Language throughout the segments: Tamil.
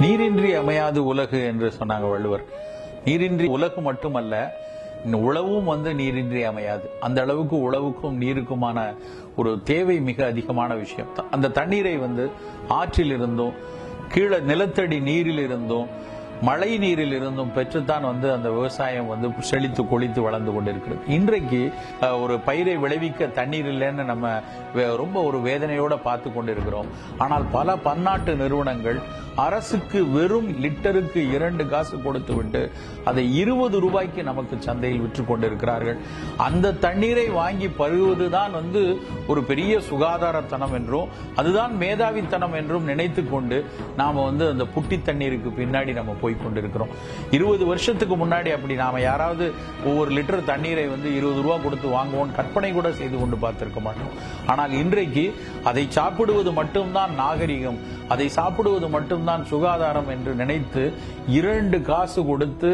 நீரின்றி அமையாது உலகு என்று சொன்னாங்க வள்ளுவர். நீரின்றி உலகு மட்டுமல்ல, உழவும் நீரின்றி அமையாது. அந்த அளவுக்கு உழவுக்கும் நீருக்குமான ஒரு தேவை மிக அதிகமான விஷயம். அந்த தண்ணீரை ஆற்றில் இருந்தும் கீழே நிலத்தடி நீரில் இருந்தும் மழை நீரில் இருந்தும் பெற்றுத்தான் அந்த விவசாயம் செழித்து கொழித்து வளர்ந்து கொண்டிருக்கிறது. இன்றைக்கு ஒரு பயிரை விளைவிக்க தண்ணீர் இல்லைன்னு நம்ம ரொம்ப ஒரு வேதனையோட பார்த்து கொண்டிருக்கிறோம். ஆனால் பல பன்னாட்டு நிறுவனங்கள் அரசுக்கு வெறும் லிட்டருக்கு 2 காசு கொடுத்து விட்டு அதை 20 ரூபாய்க்கு நமக்கு சந்தையில் விற்று கொண்டிருக்கிறார்கள். அந்த தண்ணீரை வாங்கி பருகுவதுதான் ஒரு பெரிய சுகாதாரத்தனம் என்றும் அதுதான் மேதாவித்தனம் என்றும் நினைத்து கொண்டு நாம அந்த புட்டி தண்ணீருக்கு பின்னாடி நம்ம போய் கொண்டிருக்கிறோம். 20 வருஷத்துக்கு முன்னாடி அப்படி நாம யாராவது ஒவ்வொரு லிட்டர் தண்ணீரை 20 ரூபாய் கொடுத்து வாங்குவோம் கற்பனை கூட செய்து கொண்டு பார்த்திருக்க மாட்டோம். ஆனால் இன்றைக்கு அதை சாப்பிடுவது மட்டும்தான் நாகரிகம், அதை சாப்பிடுவது மட்டும்தான் சுகாதாரம் என்று நினைத்து 2 காசு கொடுத்து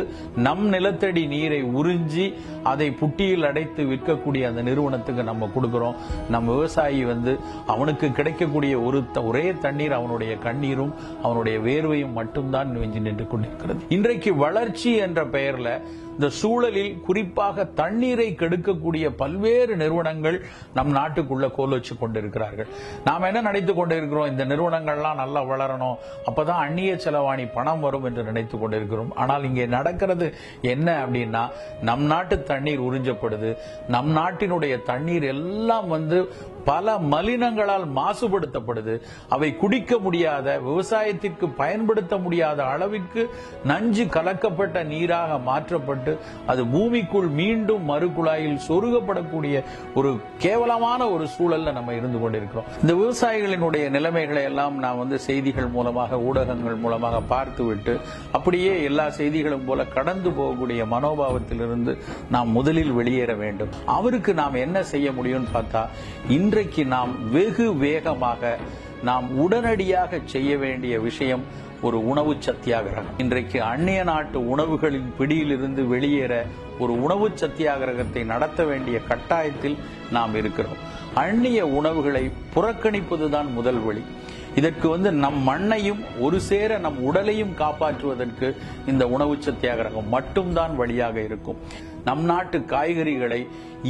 நம் நிலத்தடி நீரை உறிஞ்சி அதை புட்டியில் அடைத்து விற்கக்கூடிய அந்த நிறுவனத்துக்கு நம்ம கொடுக்கிறோம். நம் விவசாயி அவனுக்கு கிடைக்கக்கூடிய ஒரே தண்ணீர் அவனுடைய கண்ணீரும் அவனுடைய வேர்வையும் மட்டும்தான் நின்று கொண்டிருக்கிறது. இன்றைக்கு வளர்ச்சி என்ற பெயர்ல இந்த சூழலில் குறிப்பாக தண்ணீரை கெடுக்கக்கூடிய பல்வேறு நிறுவனங்கள் நம் நாட்டுக்குள்ள கோல் வச்சு கொண்டிருக்கிறார்கள். நாம் என்ன நினைத்துக் கொண்டிருக்கிறோம், இந்த நிறுவனங்கள்லாம் நல்லா வளரணும், அப்பதான் அந்நிய செலவாணி பணம் வரும் என்று நினைத்துக் கொண்டிருக்கிறோம். ஆனால் இங்கே நடக்கிறது என்ன அப்படின்னா, நம் நாட்டு தண்ணீர் உறிஞ்சப்படுது. நம் நாட்டினுடைய தண்ணீர் எல்லாம் பல மலினங்களால் மாசுபடுத்தப்படுது. அவை குடிக்க முடியாத, விவசாயத்திற்கு பயன்படுத்த முடியாத அளவிற்கு நஞ்சு கலக்கப்பட்ட நீராக மாற்றப்பட்டு அது பூமிக்குள் மீண்டும் மறுகுழாயில் சொருகப்படக்கூடிய ஒரு கேவலமான ஒரு சூழல்ல நம்ம இருந்து கொண்டிருக்கிறோம். இந்த விவசாயிகளினுடைய நிலைமைகளை எல்லாம் நாம் செய்திகள் மூலமாக ஊடகங்கள் மூலமாக பார்த்துவிட்டு அப்படியே எல்லா செய்திகளும் போல கடந்து போகக்கூடிய மனோபாவத்திலிருந்து நாம் முதலில் வெளியேற வேண்டும். அவருக்கு நாம் என்ன செய்ய முடியும்னு பார்த்தா, இன்றைக்கு நாம் வெகு வேகமாக நாம் உடனடியாக செய்ய வேண்டிய விஷயம் ஒரு உணவு சத்தியாகிரகம். இன்றைக்கு அந்நிய நாட்டு உணவுகளின் பிடியிலிருந்து வெளியேற ஒரு உணவு சத்தியாகிரகத்தை நடத்த வேண்டிய கட்டாயத்தில் நாம் இருக்கிறோம். அந்நிய உணவுகளை புறக்கணிப்பதுதான் முதல் வழி. இதற்கு நம் மண்ணையும் ஒரு சேர நம் உடலையும் காப்பாற்றுவதற்கு இந்த உணவு சத்தியாகிரகம் மட்டும்தான் வழியாக இருக்கும். நம் நாட்டு காய்கறிகளை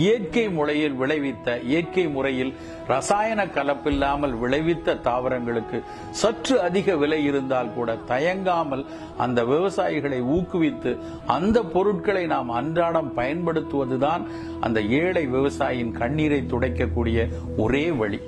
இயற்கை முறையில் விளைவித்த, இயற்கை முறையில் ரசாயன கலப்பில்லாமல் விளைவித்த தாவரங்களுக்கு சற்று அதிக விலை இருந்தால் கூட தயங்காமல் அந்த விவசாயிகளை ஊக்குவித்து அந்த பொருட்களை நாம் அன்றாடம் பயன்படுத்துவதுதான் அந்த ஏழை விவசாயியின் கண்ணீரை துடைக்கக்கூடிய ஒரே வழி.